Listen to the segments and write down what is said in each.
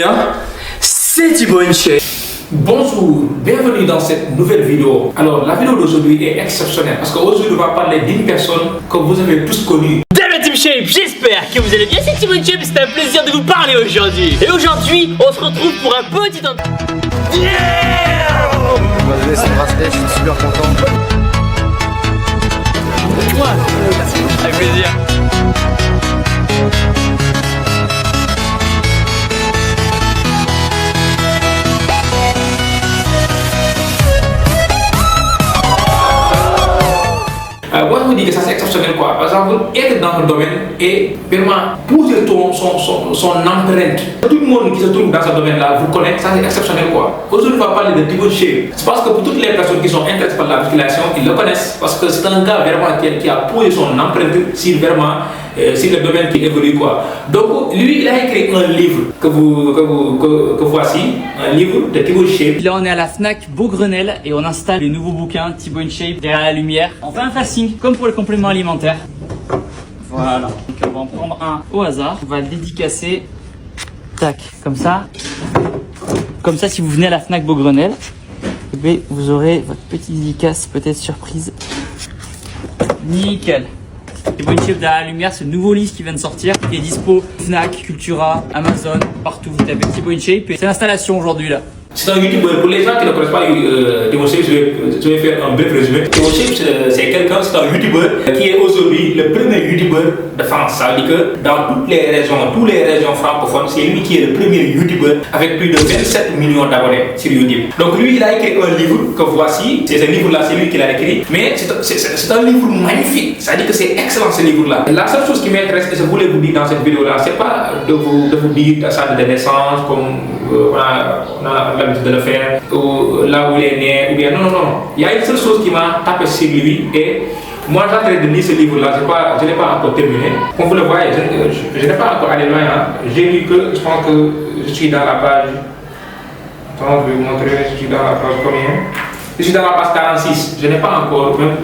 bien, c'est Thibaut InShape. Bonjour, bienvenue dans cette nouvelle vidéo. Alors la vidéo d'aujourd'hui est exceptionnelle parce qu'aujourd'hui on va parler d'une personne que vous avez tous connue. Salut Team Shape, j'espère que vous allez bien, c'est Thibaut InShape, c'est un plaisir de vous parler aujourd'hui. Et aujourd'hui, on se retrouve pour un petit Désolé, c'est bracelet, je suis super content. Avec plaisir. Moi je me dis que ça c'est exceptionnel quoi. Par exemple, être dans le domaine et vraiment poser son empreinte. Tout le monde qui se trouve dans ce domaine-là vous connaît, ça c'est exceptionnel quoi. Aujourd'hui on va parler de Thibaut InShape. Je pense que pour toutes les personnes qui sont intéressées par la musculation, ils le connaissent parce que c'est un gars vraiment qui a posé son empreinte sur vraiment sur le domaine qui évolue quoi. Donc lui il a écrit un livre que voici, un livre de Thibaut InShape. Là on est à la Fnac Beaugrenelle et on installe les nouveaux bouquins Thibaut InShape derrière la lumière. On fait un fasting comme pour les compléments alimentaires. Voilà, donc on va en prendre un au hasard. On va le dédicacer. Tac, comme ça. Comme ça, si vous venez à la Fnac Beaugrenelle, vous aurez votre petite dédicace, peut-être surprise. Nickel. Thibaut InShape derrière la lumière, c'est le nouveau livre qui vient de sortir, qui est dispo Fnac, Cultura, Amazon, partout. Vous tapez Thibaut InShape et c'est l'installation aujourd'hui là. C'est un youtubeur. Pour les gens qui ne connaissent pas Thibaut InShape, je vais faire un bref résumé. Thibaut InShape, c'est quelqu'un, c'est un youtubeur qui est aujourd'hui le premier youtubeur de France. Ça veut dire que dans toutes les régions francophones, c'est lui qui est le premier youtubeur avec plus de 27 millions d'abonnés sur YouTube. Donc lui, il a écrit un livre que voici. C'est ce livre-là, c'est lui qui l'a écrit. Mais c'est un livre magnifique. Ça veut dire que c'est excellent ce livre-là. La seule chose qui m'intéresse, et je voulais vous dire dans cette vidéo-là, c'est pas de vous dire ça de naissance, comme on a l'habitude de le faire, ou là où il est né, ou bien non. Il y a une seule chose qui m'a tapé sur lui et moi j'ai en train de lire ce livre-là, je n'ai pas encore terminé. Comme vous le voyez, je n'ai pas encore allé loin. Hein. J'ai lu que, je pense que je suis dans la page. Attends, je vais vous montrer, je suis dans la page combien? Je suis dans la page 46. Je n'ai pas encore même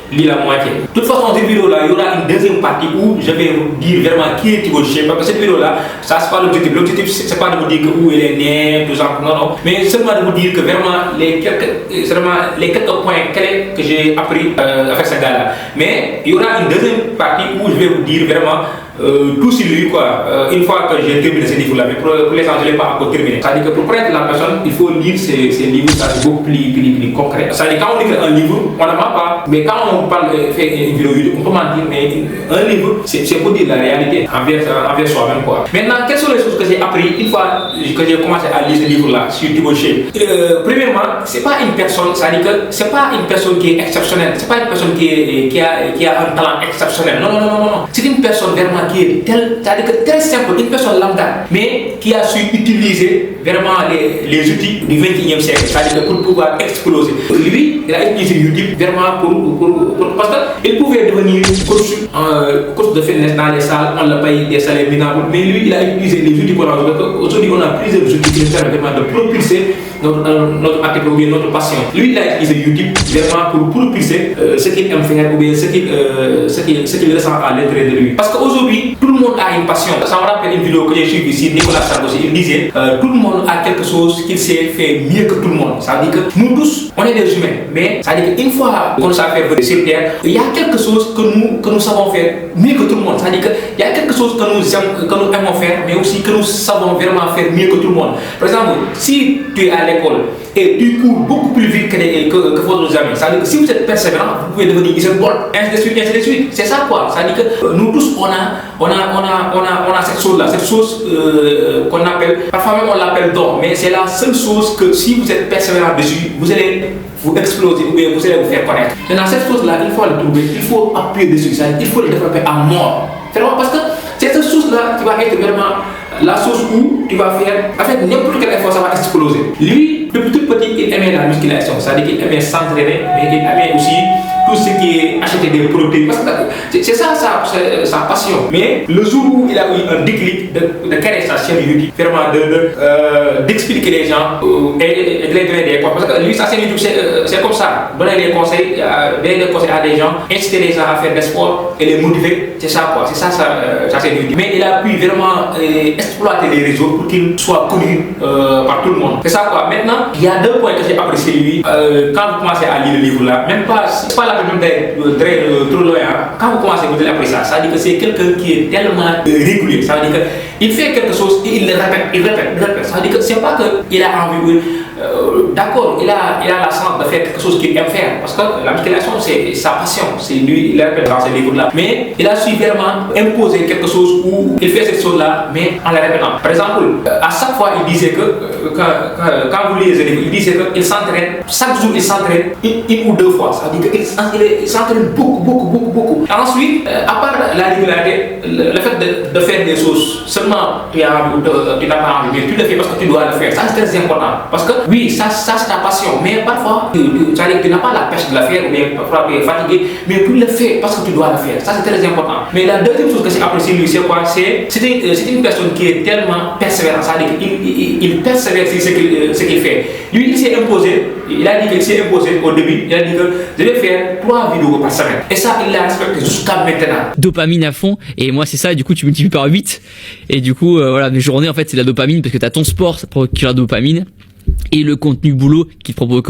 lu la moitié. De toute façon, cette vidéo-là, il y aura une deuxième partie où je vais vous dire vraiment qui est Thibaut InShape. Parce que cette vidéo-là, ça c'est pas l'objectif. L'objectif, c'est pas de vous dire où il est né, tout ça, non. Mais seulement de vous dire que vraiment les quelques points clés que j'ai appris avec ce gars-là. Mais il y aura une deuxième partie où je vais vous dire vraiment tout sur lui quoi. Une fois que j'ai terminé ce livre-là, mais pour l'instant je ne l'ai pas encore terminé. C'est-à-dire que pour connaître la personne, il faut lire ces livres, ça c'est beaucoup plus concret. C'est-à-dire quand on écrit un livre, on ne ment pas. Mais quand on parle fait une vidéo YouTube, on peut mentir, mais un livre, c'est pour dire la réalité envers soi-même quoi. Maintenant, quelles sont les choses que j'ai appris une fois que j'ai commencé à lire ce livre-là sur Thibaut InShape? Premièrement, c'est pas une personne, c'est-à-dire que c'est pas une personne qui est exceptionnelle, c'est pas une personne qui a un talent exceptionnel. Non. C'est une personne vraiment qui est c'est-à-dire que très simple, une personne lambda, mais qui a su utiliser vraiment les outils du 21e siècle, c'est-à-dire que pour pouvoir exploser. Lui, il a utilisé YouTube vraiment parce qu'il pouvait devenir coach de fitness dans les salles, on l'a payé des salaires minables, mais lui, il a utilisé les outils qu'on a. Aujourd'hui, on a plusieurs outils qui nous permettent vraiment de propulser notre activité ou bien notre passion. Lui, il a utilisé YouTube vraiment pour propulser ce qu'il aime faire ou bien ce qu'il ressent à l'intérieur de lui. Parce qu'aujourd'hui, tout le monde a une passion. Ça me rappelle une vidéo que j'ai suivie ici, Nicolas Sarkozy. Il disait tout le monde a quelque chose qu'il sait faire mieux que tout le monde. Ça veut dire que nous tous, on est des humains. Mais ça veut dire qu'une fois qu'on sait faire venir sur Terre, il y a quelque chose que nous savons faire mieux que tout le monde. Ça veut dire qu'il y a quelque chose que nous aimons faire, mais aussi que nous savons vraiment faire mieux que tout le monde. Par exemple, si tu es à l'école et tu cours beaucoup plus vite que votre ami, ça veut dire que si vous êtes persévérant, vous pouvez devenir Usain Bolt, ainsi de suite. C'est ça quoi. Ça veut dire que nous tous, on a cette chose-là, cette chose qu'on appelle, parfois même on l'appelle don, mais c'est la seule chose que si vous êtes persévérant dessus, vous allez vous exploser ou bien vous allez vous faire connaître. Maintenant, cette chose-là, il faut le trouver, il faut appuyer dessus, il faut le développer à mort. Parce que cette chose-là qui va être vraiment la chose où tu vas faire, avec n'importe quel effort, ça va exploser. Lui, depuis tout petit, il aimait la musculation, c'est-à-dire qu'il aimait s'entraîner, mais il aimait aussi tout ce qui est acheter des produits. Parce que c'est ça sa passion. Mais le jour où il a eu un déclic de créer sa chaîne YouTube, vraiment d'expliquer les gens et de les donner des conseils. Parce que lui, sa chaîne YouTube, c'est comme ça. Donner des conseils à des gens, inciter les gens à faire des sports et les motiver. C'est ça quoi, c'est ça sa chaîne YouTube. Mais il a pu vraiment exploiter les réseaux pour qu'il soit connu par tout le monde. C'est ça quoi. Maintenant, il y a deux points que j'ai apprécié lui. Quand vous commencez à lire le livre là, même pas, c'est pas la peine d'être très trop loin. Hein. Quand vous commencez à lire après ça veut dire que c'est quelqu'un qui est tellement régulier. Ça veut dire qu'il fait quelque chose et il le répète. Ça veut dire que c'est pas qu'il a envie, d'accord, il a la chance de faire quelque chose qu'il aime faire. Parce que la musculation, c'est sa passion. C'est lui, il le répète dans ces livres-là. Mais il a su vraiment imposer quelque chose où il fait cette chose-là, mais en la répétant. Par exemple, à chaque fois, il disait que, quand vous lisez les livres, il disait qu'il s'entraîne, chaque jour il s'entraîne une ou deux fois. Ça veut dire qu'il s'entraîne beaucoup. Ensuite, à part la régularité, le fait de faire des choses, seulement tu n'as pas envie, mais tu le fais parce que tu dois le faire. Ça c'est très important. Parce que oui, ça c'est ta passion, mais parfois tu n'as pas la pêche de la faire, ou bien parfois tu es fatigué, mais tu le fais parce que tu dois le faire. Ça c'est très important. Mais la deuxième chose que j'ai apprécié lui, c'est quoi? C'est une personne qui est tellement persévérante, c'est-à-dire qu'il persévère sur ce qu'il fait. Lui, il s'est imposé, il a dit qu'il s'est imposé au début, il a dit que je vais faire 3 vidéos par semaine. Et ça, il l'a respecté jusqu'à maintenant. Dopamine à fond, et moi c'est ça, du coup tu multiplies par 8, et du coup voilà, mes journées en fait c'est la dopamine, parce que t'as ton sport, ça provoque la dopamine, et le contenu boulot qui te provoque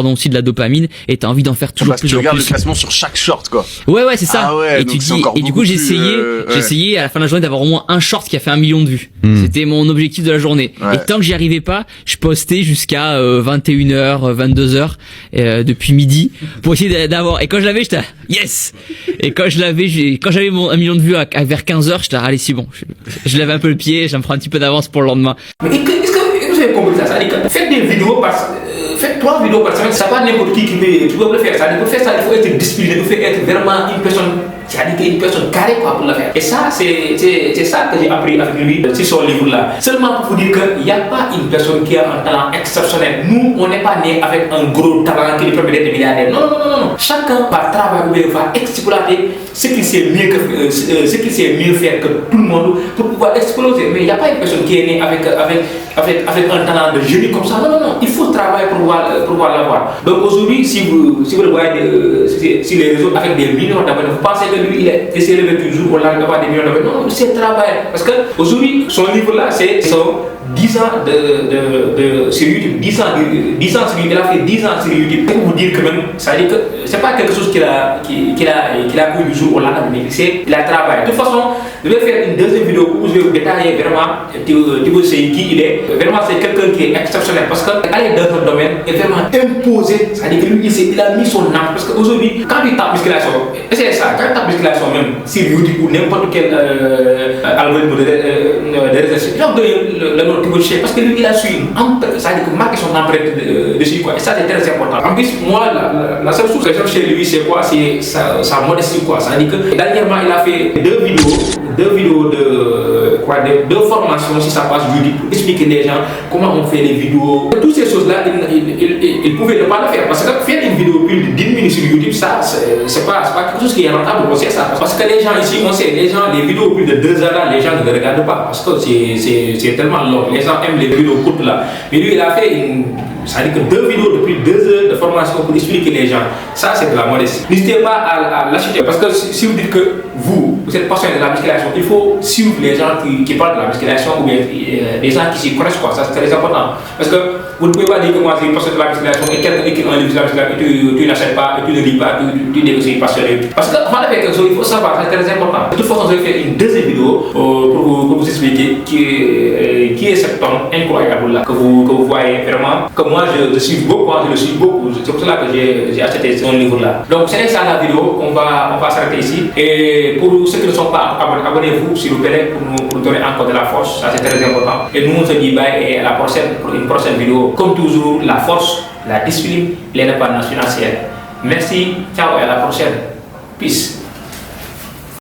aussi de la dopamine, et t'as envie d'en faire toujours plus. Tu regardes le classement sur chaque short quoi. Ouais c'est ça. Ah ouais, et donc tu dis, et du coup j'ai essayé à la fin de la journée d'avoir au moins un short qui a fait 1 million de vues. C'était mon objectif de la journée. Ouais. Et tant que j'y arrivais pas, je postais jusqu'à 21h, 22h depuis midi pour essayer d'avoir. Et quand je l'avais, j'étais yes. Et quand j'avais mon 1 million de vues vers 15h, j'étais allez c'est bon. Je lève un peu le pied, je me prends un petit peu d'avance pour le lendemain. Mais est-ce que vous avez compris ça? Ça veut dire que faites des vidéos faites 3 vidéos par semaine, ça va n'importe qui peut le faire. Ça veut dire que pour faire ça, il faut être discipliné, il faut être vraiment une personne. C'est-à-dire une personne carrée quoi pour le faire. Et ça, c'est ça que j'ai appris avec lui sur son livre-là. Seulement pour vous dire qu'il n'y a pas une personne qui a un talent exceptionnel. Nous, on n'est pas né avec un gros talent qui lui permet d'être milliardaire. Non. Chacun va travailler, va exploiter ce qu'il sait mieux faire que tout le monde pour pouvoir exploser. Mais il n'y a pas une personne qui est née avec un talent de génie comme ça. Non. Il faut travailler pour pouvoir l'avoir. Donc aujourd'hui, si vous le voyez sur les réseaux avec des millions d'abonnés, vous pensez que lui, il est essayé de lever toujours au lendemain d'avoir des millions d'abonnés. Non, c'est travail. Parce qu'aujourd'hui, son livre-là, c'est 10 ans sur YouTube. 10 ans sur YouTube. Il a fait 10 ans sur YouTube. Pour vous dire que même, ça veut dire que c'est pas quelque chose qu'il a eu du jour au lendemain, mais il a travaillé. De toute façon, je vais faire une deuxième vidéo où je vais vous détailler vraiment Thibaut Seye qui il est. Vraiment, c'est quelqu'un qui est exceptionnel parce qu'aller dans un domaine est vraiment imposé. C'est-à-dire que lui, il a mis son âme. Parce qu'aujourd'hui, quand il tape musculation, c'est ça, quand il tape musculation même sur YouTube ou n'importe quel algorithme de réseau, il a donné le nom Thibaut Seye parce que lui, il a su c'est-à-dire que marquer son empreinte dessus. Quoi. Et ça, c'est très important. En plus, moi, la seule chose que j'aime chez lui, c'est quoi? C'est sa modestie. C'est-à-dire que dernièrement, il a fait 2 vidéos de formation sur sa page YouTube pour expliquer les gens comment on fait les vidéos. Toutes ces choses-là, il pouvait ne pas le faire. Parce que faire une vidéo plus de 10 minutes sur YouTube, ça, c'est pas quelque chose qui est rentable. C'est ça. Parce que les gens ici, on sait, les vidéos plus de 2 heures là, les gens ne les regardent pas. Parce que c'est tellement long. Les gens aiment les vidéos courtes là. Mais lui, il a fait c'est-à-dire que 2 vidéos de plus de 2 heures de formation pour expliquer les gens. Ça, c'est de la modestie. N'hésitez pas à l'acheter. Parce que si vous dites que vous êtes passionné de la musculation, il faut suivre les gens qui parlent de la musculation ou bien les gens qui s'y connaissent. Quoi. Ça, c'est très important. Parce que vous ne pouvez pas dire que moi, je suis passionné de la musculation et quelqu'un écrit un livre sur la musculation et tu n'achètes pas, et tu ne lis pas, tu dis que je suis passionné. Parce qu'avant de faire quelque chose, il faut savoir, c'est très important. De toute façon, je vais faire une deuxième vidéo pour vous expliquer qui est cet homme incroyable là, que vous voyez vraiment. Que moi, je le suis beaucoup. C'est pour cela que j'ai acheté ce livre-là. Donc, c'est ça la vidéo. On va s'arrêter ici. Et pour ceux qui ne sont pas abonnés, abonnez-vous s'il vous plaît pour nous donner encore de la force. Ça, c'est très important. Et nous, on se dit bye et à la prochaine pour une prochaine vidéo. Comme toujours, la force, la discipline, l'indépendance financière. Merci. Ciao et à la prochaine. Peace.